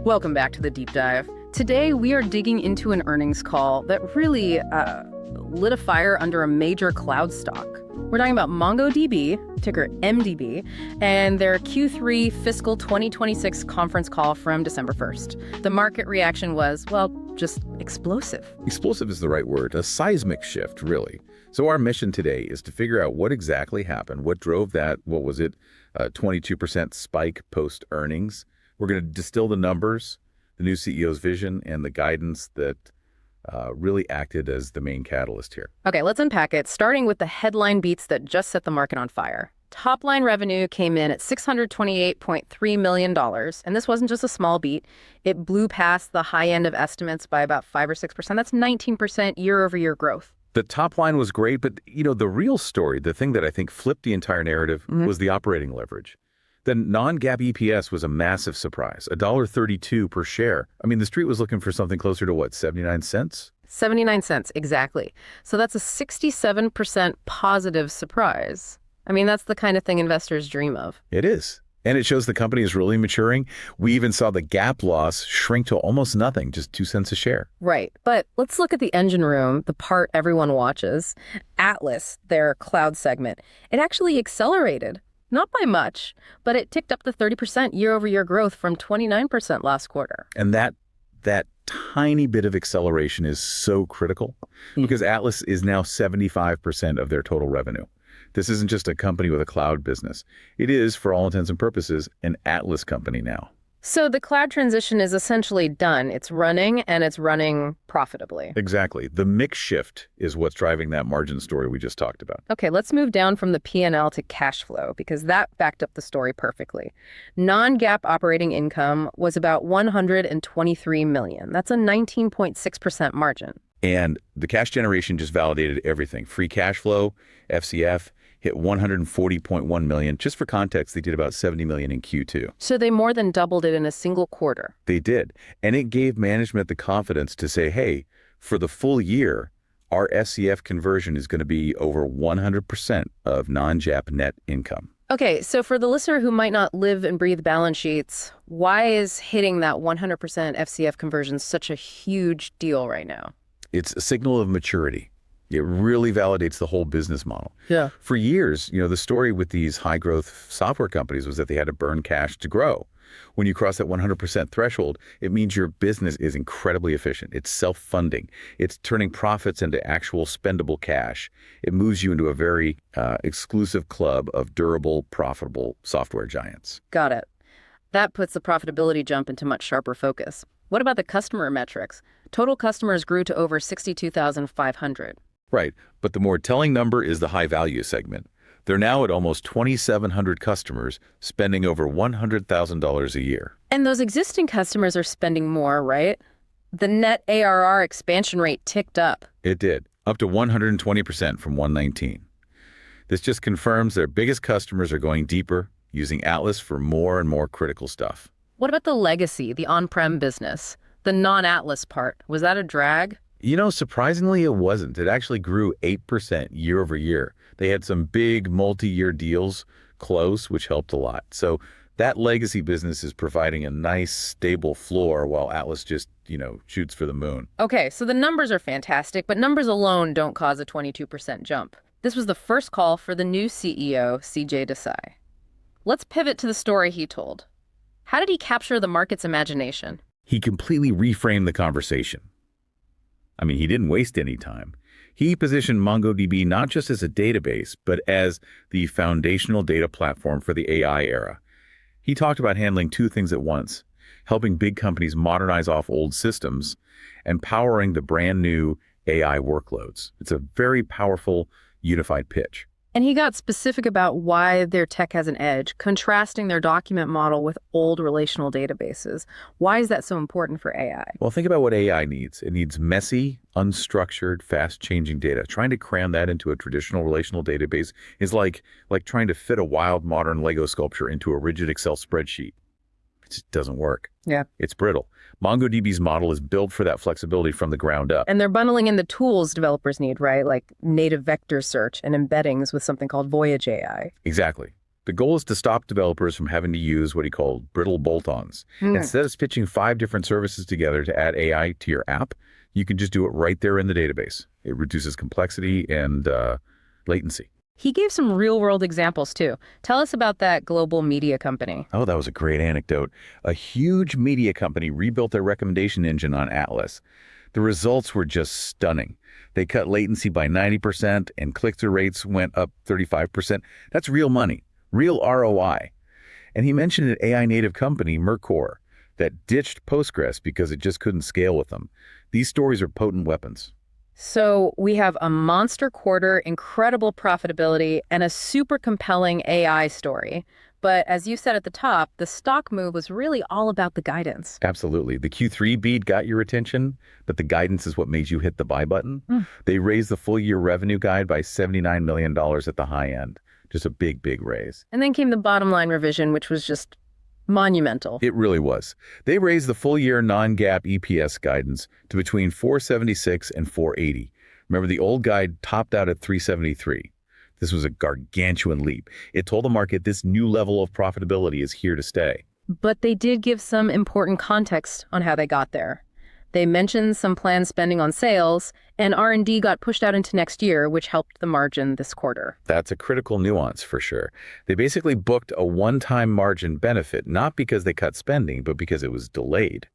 Welcome back to the Deep Dive. Today, we are digging into an earnings call that really lit a fire under a major cloud stock. We're talking about MongoDB, ticker MDB, and their Q3 fiscal 2026 conference call from December 1st. The market reaction was, well, just explosive. Explosive is the right word, a seismic shift, really. So our mission today is to figure out what exactly happened, what drove that, 22% spike post-earnings. We're going to distill the numbers, the new CEO's vision, and the guidance that really acted as the main catalyst here. Okay, let's unpack it, starting with the headline beats that just set the market on fire. Top-line revenue came in at $628.3 million, and this wasn't just a small beat. It blew past the high end of estimates by about 5 or 6%. That's 19% year-over-year growth. The top line was great, but the real story, the thing that I think flipped the entire narrative was the operating leverage. The non-GAAP EPS was a massive surprise, $1.32 per share. I mean, the street was looking for something closer to what, 79 cents? 79 cents, exactly. So that's a 67% positive surprise. I mean, that's the kind of thing investors dream of. It is. And it shows the company is really maturing. We even saw the GAAP loss shrink to almost nothing, just 2 cents a share. Right. But let's look at the engine room, the part everyone watches. Atlas, their cloud segment, it actually accelerated. Not by much, but it ticked up to 30% year-over-year growth from 29% last quarter. And that tiny bit of acceleration is so critical because Atlas is now 75% of their total revenue. This isn't just a company with a cloud business. It is, for all intents and purposes, an Atlas company now. So the cloud transition is essentially done. It's running, and it's running profitably. Exactly. The mix shift is what's driving that margin story we just talked about. Okay, let's move down from the P&L to cash flow, because that backed up the story perfectly. Non-GAAP operating income was about $123 million. That's a 19.6% margin. And the cash generation just validated everything. Free cash flow, FCF, hit $140.1 million. Just for context, they did about $70 million in Q2. So they more than doubled it in a single quarter. They did. And it gave management the confidence to say, hey, for the full year, our FCF conversion is going to be over 100% of non-GAAP net income. Okay, so for the listener who might not live and breathe balance sheets, why is hitting that 100% FCF conversion such a huge deal right now? It's a signal of maturity. It really validates the whole business model. Yeah. For years, the story with these high-growth software companies was that they had to burn cash to grow. When you cross that 100% threshold, it means your business is incredibly efficient. It's self-funding. It's turning profits into actual spendable cash. It moves you into a very exclusive club of durable, profitable software giants. Got it. That puts the profitability jump into much sharper focus. What about the customer metrics? Total customers grew to over 62,500. Right, but the more telling number is the high-value segment. They're now at almost 2,700 customers, spending over $100,000 a year. And those existing customers are spending more, right? The net ARR expansion rate ticked up. It did, up to 120% from 119. This just confirms their biggest customers are going deeper, using Atlas for more and more critical stuff. What about the legacy, the on-prem business? The non-Atlas part, was that a drag? Surprisingly, it wasn't. It actually grew 8% year over year. They had some big multi-year deals close, which helped a lot. So that legacy business is providing a nice, stable floor while Atlas just, shoots for the moon. Okay, so the numbers are fantastic, but numbers alone don't cause a 22% jump. This was the first call for the new CEO, CJ Desai. Let's pivot to the story he told. How did he capture the market's imagination? He completely reframed the conversation. I mean, he didn't waste any time. He positioned MongoDB not just as a database, but as the foundational data platform for the AI era. He talked about handling two things at once, helping big companies modernize off old systems and powering the brand new AI workloads. It's a very powerful, unified pitch. And he got specific about why their tech has an edge, contrasting their document model with old relational databases. Why is that so important for AI? Well, think about what AI needs. It needs messy, unstructured, fast-changing data. Trying to cram that into a traditional relational database is like trying to fit a wild, modern Lego sculpture into a rigid Excel spreadsheet. It just doesn't work. Yeah. It's brittle. MongoDB's model is built for that flexibility from the ground up. And they're bundling in the tools developers need, right? Like native vector search and embeddings with something called Voyage AI. Exactly. The goal is to stop developers from having to use what he called brittle bolt-ons. Instead of stitching 5 different services together to add AI to your app, you can just do it right there in the database. It reduces complexity and latency. He gave some real-world examples, too. Tell us about that global media company. Oh, that was a great anecdote. A huge media company rebuilt their recommendation engine on Atlas. The results were just stunning. They cut latency by 90% and click-through rates went up 35%. That's real money, real ROI. And he mentioned an AI-native company, Mercor, that ditched Postgres because it just couldn't scale with them. These stories are potent weapons. So we have a monster quarter, incredible profitability, and a super compelling AI story. But as you said at the top, the stock move was really all about the guidance. Absolutely. The Q3 beat got your attention, but the guidance is what made you hit the buy button. They raised the full-year revenue guide by $79 million at the high end. Just a big, big raise. And then came the bottom line revision, which was just monumental. It really was. They raised the full-year non-GAAP EPS guidance to between 476 and 480. Remember, the old guide topped out at 373. This was a gargantuan leap. It told the market this new level of profitability is here to stay. But they did give some important context on how they got there. They mentioned some planned spending on sales, and R&D got pushed out into next year, which helped the margin this quarter. That's a critical nuance for sure. They basically booked a one-time margin benefit, not because they cut spending, but because it was delayed.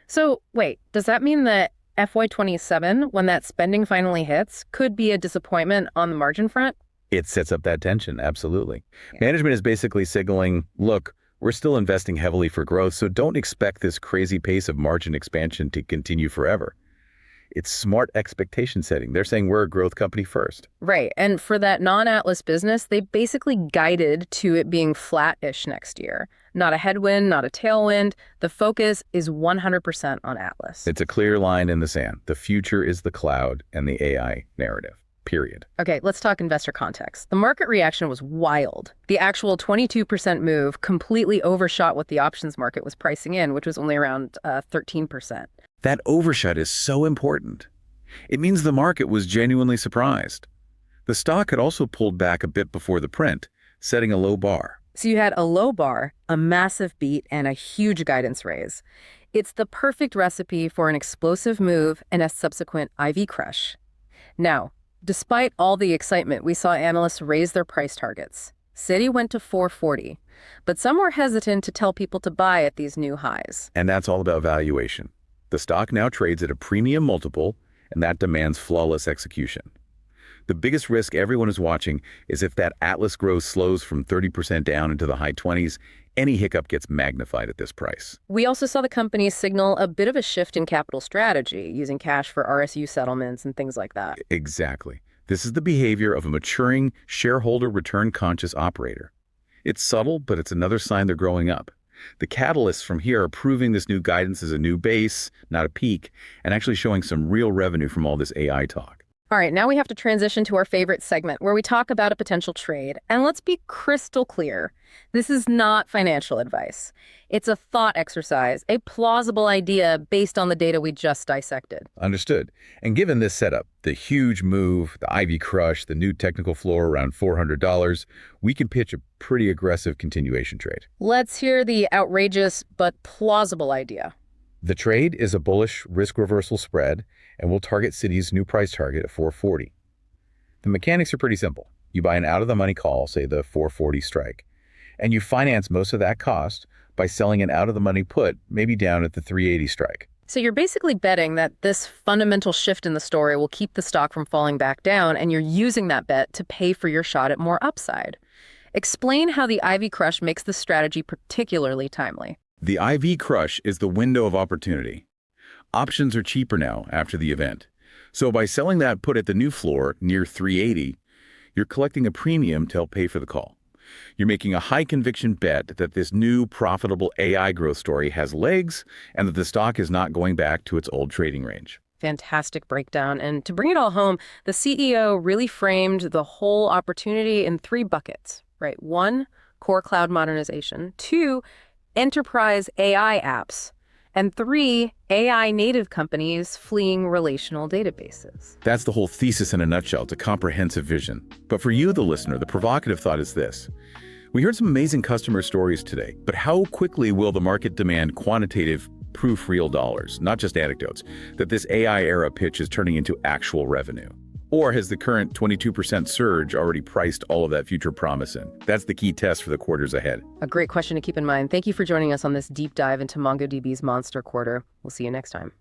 So wait, does that mean that FY27, when that spending finally hits, could be a disappointment on the margin front? It sets up that tension, absolutely. Management is basically signaling, look, we're still investing heavily for growth, so don't expect this crazy pace of margin expansion to continue forever. It's smart expectation setting. They're saying we're a growth company first. Right. And for that non-Atlas business, they basically guided to it being flat-ish next year. Not a headwind, not a tailwind. The focus is 100% on Atlas. It's a clear line in the sand. The future is the cloud and the AI narrative. Period. Okay, let's talk investor context. The market reaction was wild. The actual 22% move completely overshot what the options market was pricing in, which was only around 13%. That overshot is so important. It means the market was genuinely surprised. The stock had also pulled back a bit before the print, setting a low bar. So you had a low bar, a massive beat, and a huge guidance raise. It's the perfect recipe for an explosive move and a subsequent IV crush. Now, despite all the excitement, we saw analysts raise their price targets. Citi went to 440, but some were hesitant to tell people to buy at these new highs. And that's all about valuation. The stock now trades at a premium multiple, and that demands flawless execution. The biggest risk everyone is watching is if that Atlas growth slows from 30% down into the high 20s, any hiccup gets magnified at this price. We also saw the company signal a bit of a shift in capital strategy, using cash for RSU settlements and things like that. Exactly. This is the behavior of a maturing, shareholder return-conscious operator. It's subtle, but it's another sign they're growing up. The catalysts from here are proving this new guidance is a new base, not a peak, and actually showing some real revenue from all this AI talk. All right, now we have to transition to our favorite segment where we talk about a potential trade. And let's be crystal clear. This is not financial advice. It's a thought exercise, a plausible idea based on the data we just dissected. Understood. And given this setup, the huge move, the Ivy crush, the new technical floor around $400, we can pitch a pretty aggressive continuation trade. Let's hear the outrageous but plausible idea. The trade is a bullish risk reversal spread, and we'll target Citi's new price target at 440. The mechanics are pretty simple. You buy an out-of-the-money call, say the 440 strike, and you finance most of that cost by selling an out-of-the-money put, maybe down at the 380 strike. So you're basically betting that this fundamental shift in the story will keep the stock from falling back down, and you're using that bet to pay for your shot at more upside. Explain how the Ivy crush makes this strategy particularly timely. The IV crush is the window of opportunity. Options are cheaper now after the event. So by selling that put at the new floor near 380, you're collecting a premium to help pay for the call. You're making a high conviction bet that this new profitable AI growth story has legs and that the stock is not going back to its old trading range. Fantastic breakdown. And to bring it all home, the CEO really framed the whole opportunity in 3 buckets, right? 1, core cloud modernization. 2, enterprise AI apps. And 3, AI native companies fleeing relational databases. That's the whole thesis in a nutshell. It's a comprehensive vision. But for you, the listener, the provocative thought is this. We heard some amazing customer stories today, but how quickly will the market demand quantitative proof, real dollars, not just anecdotes, that this AI era pitch is turning into actual revenue? Or has the current 22% surge already priced all of that future promise in? That's the key test for the quarters ahead. A great question to keep in mind. Thank you for joining us on this deep dive into MongoDB's monster quarter. We'll see you next time.